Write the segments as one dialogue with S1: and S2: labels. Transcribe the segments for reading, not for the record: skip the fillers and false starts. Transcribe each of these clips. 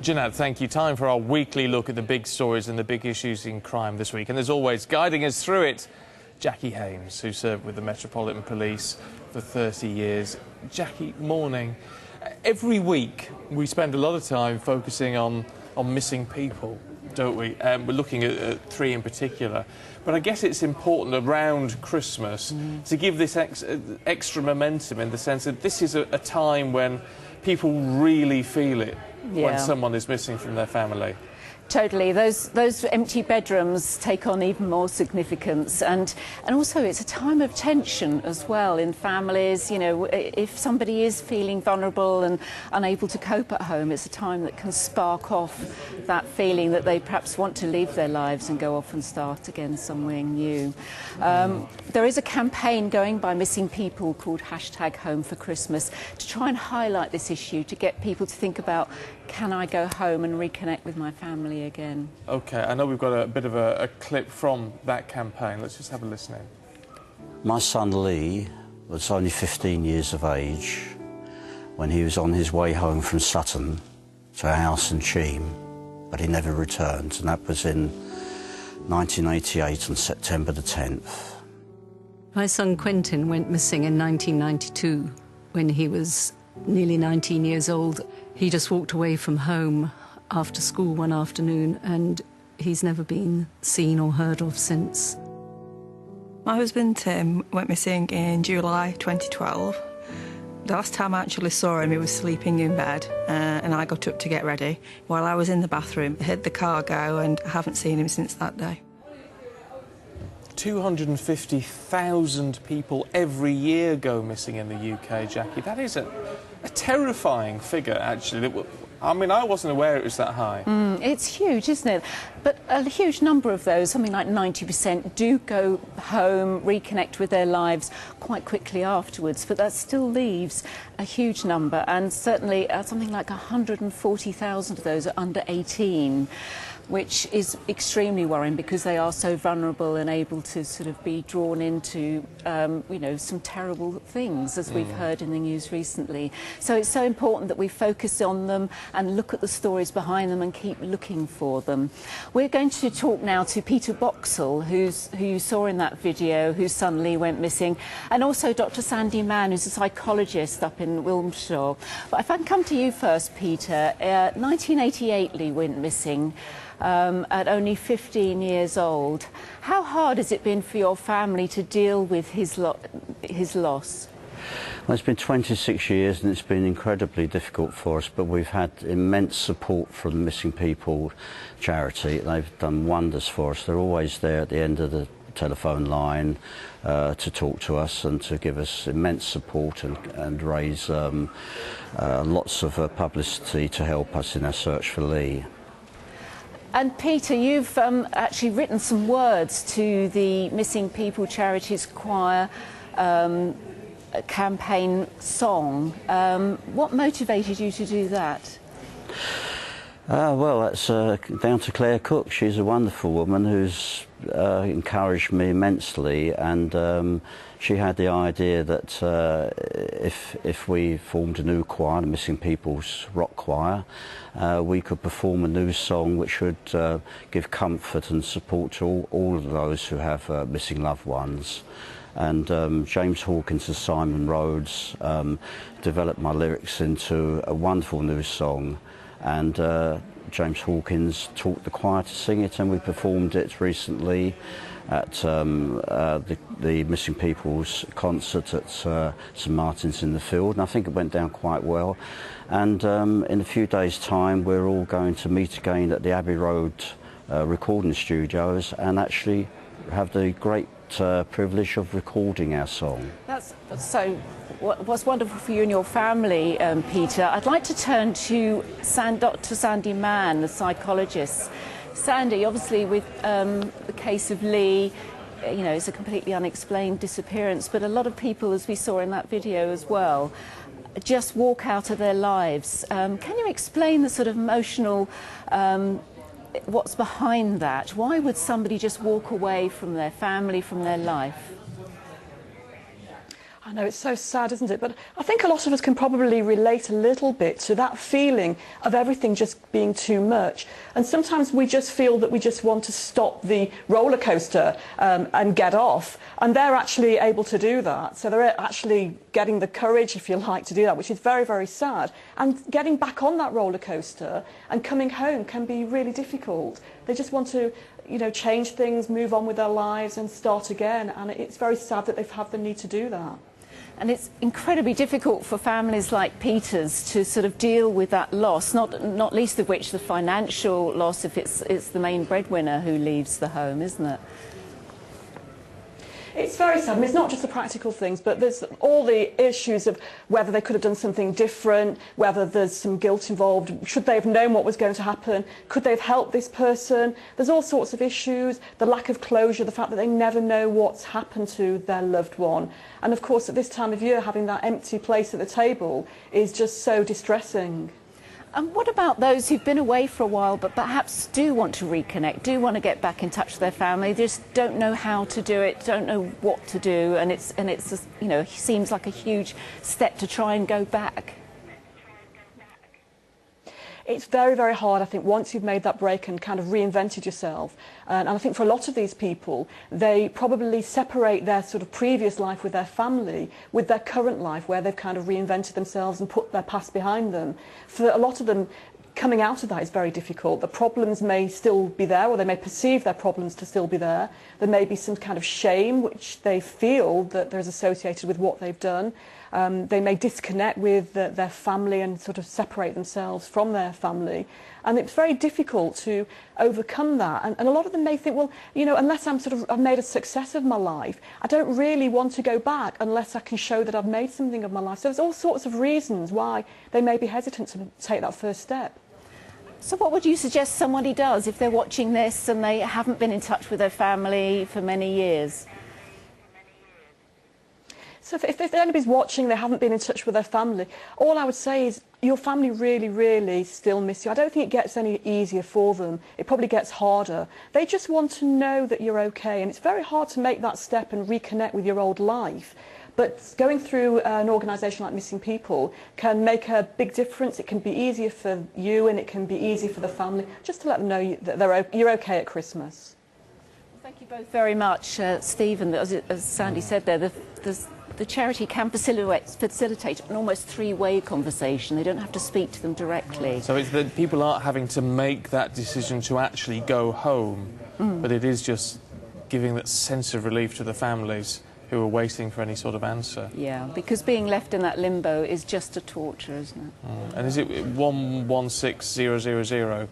S1: Jeanette, thank you. Time for our weekly look at the big stories and the big issues in crime this week. And as always, guiding us through it, Jackie Hames, who served with the Metropolitan Police for 30 years. Jackie, morning. Every week we spend a lot of time focusing on missing people, don't we? We're looking at three in particular. But I guess it's important around Christmas to give this extra momentum in the sense that this is a time when people really feel it when someone is missing from their family.
S2: Totally. Those empty bedrooms take on even more significance, and also it's a time of tension as well in families. You know, if somebody is feeling vulnerable and unable to cope at home, it's a time that can spark off that feeling that they perhaps want to leave their lives and go off and start again somewhere new. There is a campaign going by missing people called #HomeForChristmas to try and highlight this issue, to get people to think about, can I go home and reconnect with my family again? OK,
S1: I know we've got a bit of a clip from that campaign. Let's just have a listen in.
S3: My son Lee was only 15 years of age when he was on his way home from Sutton to a house in Cheam, but he never returned, and that was in 1988 on September the 10th.
S4: My son Quentin went missing in 1992 when he was nearly 19 years old. He just walked away from home after school one afternoon, and he's never been seen or heard of since.
S5: My husband Tim went missing in July 2012. The last time I actually saw him, he was sleeping in bed, and I got up to get ready. While I was in the bathroom, I heard the car go, and I haven't seen him since that day.
S1: 250,000 people every year go missing in the UK, Jackie. That is a terrifying figure, actually. I mean, I wasn't aware it was that high.
S2: It's huge, isn't it? But a huge number of those, something like 90%, do go home, reconnect with their lives quite quickly afterwards. But that still leaves a huge number, and certainly something like 140,000 of those are under 18. Which is extremely worrying because they are so vulnerable and able to sort of be drawn into, you know, some terrible things, as we've heard in the news recently. So it's so important that we focus on them and look at the stories behind them and keep looking for them. We're going to talk now to Peter Boxall, who you saw in that video, whose son Lee went missing, and also Dr. Sandy Mann, who's a psychologist up in Wilmshaw. But if I can come to you first, Peter, 1988 Lee went missing. At only 15 years old. How hard has it been for your family to deal with his loss?
S3: Well, it's been 26 years and it's been incredibly difficult for us, but we've had immense support from the Missing People charity. They've done wonders for us. They're always there at the end of the telephone line to talk to us and to give us immense support and raise lots of publicity to help us in our search for Lee.
S2: And Peter, you've actually written some words to the Missing People Charities Choir campaign song. What motivated you to do that?
S3: Well, that's down to Claire Cook. She's a wonderful woman who's encouraged me immensely, and she had the idea that if we formed a new choir, the Missing People's Rock Choir, we could perform a new song which would give comfort and support to all of those who have missing loved ones. And James Hawkins and Simon Rhodes developed my lyrics into a wonderful new song, and James Hawkins taught the choir to sing it, and we performed it recently at the Missing People's concert at St Martin's in the Field, and I think it went down quite well. And in a few days' time we're all going to meet again at the Abbey Road recording studios and actually have the great privilege of recording our song. That's
S2: so what's wonderful for you and your family, Peter. I'd like to turn to Dr. Sandy Mann, the psychologist. Sandy, obviously with the case of Lee, you know, it's a completely unexplained disappearance, but a lot of people, as we saw in that video as well, just walk out of their lives. Can you explain the sort of emotional what's behind that? Why would somebody just walk away from their family, from their life?
S6: I know, it's so sad, isn't it? But I think a lot of us can probably relate a little bit to that feeling of everything just being too much. And sometimes we just feel that we just want to stop the roller coaster and get off. And they're actually able to do that. So they're actually getting the courage, if you like, to do that, which is very, very sad. And getting back on that roller coaster and coming home can be really difficult. They just want to, you know, change things, move on with their lives and start again. And it's very sad that they've had the need to do that.
S2: And it's incredibly difficult for families like Peter's to sort of deal with that loss, not least of which the financial loss if it's the main breadwinner who leaves the home, isn't it?
S6: It's very sad. I mean, it's not just the practical things, but there's all the issues of whether they could have done something different, whether there's some guilt involved, should they have known what was going to happen, could they have helped this person? There's all sorts of issues, the lack of closure, the fact that they never know what's happened to their loved one. And of course, at this time of year, having that empty place at the table is just so distressing.
S2: And what about those who've been away for a while but perhaps do want to reconnect, do want to get back in touch with their family, just don't know how to do it, don't know what to do, and it's just, you know, seems like a huge step to try and go back?
S6: It's very, very hard, I think, once you've made that break and kind of reinvented yourself. And I think for a lot of these people, they probably separate their sort of previous life with their family with their current life, where they've kind of reinvented themselves and put their past behind them. For a lot of them, coming out of that is very difficult. The problems may still be there, or they may perceive their problems to still be there. There may be some kind of shame which they feel that there's associated with what they've done. They may disconnect with their family and sort of separate themselves from their family. And it's very difficult to overcome that. And a lot of them may think, well, you know, unless I've made a success of my life, I don't really want to go back unless I can show that I've made something of my life. So there's all sorts of reasons why they may be hesitant to take that first step.
S2: So what would you suggest somebody does if they're watching this and they haven't been in touch with their family for many years?
S6: So if anybody's watching, they haven't been in touch with their family, all I would say is your family really, really still miss you. I don't think it gets any easier for them. It probably gets harder. They just want to know that you're okay, and it's very hard to make that step and reconnect with your old life. But going through an organisation like Missing People can make a big difference. It can be easier for you and it can be easier for the family, just to let them know that you're okay at Christmas.
S2: Thank you both very much, Stephen. As Sandy said there, the charity can facilitate an almost three-way conversation. They don't have to speak to them directly.
S1: So it's that people aren't having to make that decision to actually go home, but it is just giving that sense of relief to the families who are waiting for any sort of answer.
S2: Yeah, because being left in that limbo is just a torture, isn't it?
S1: And is it 116000?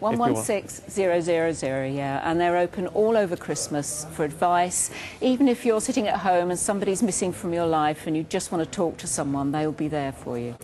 S2: 116000, yeah, and they're open all over Christmas for advice. Even if you're sitting at home and somebody's missing from your life and you just want to talk to someone, they'll be there for you.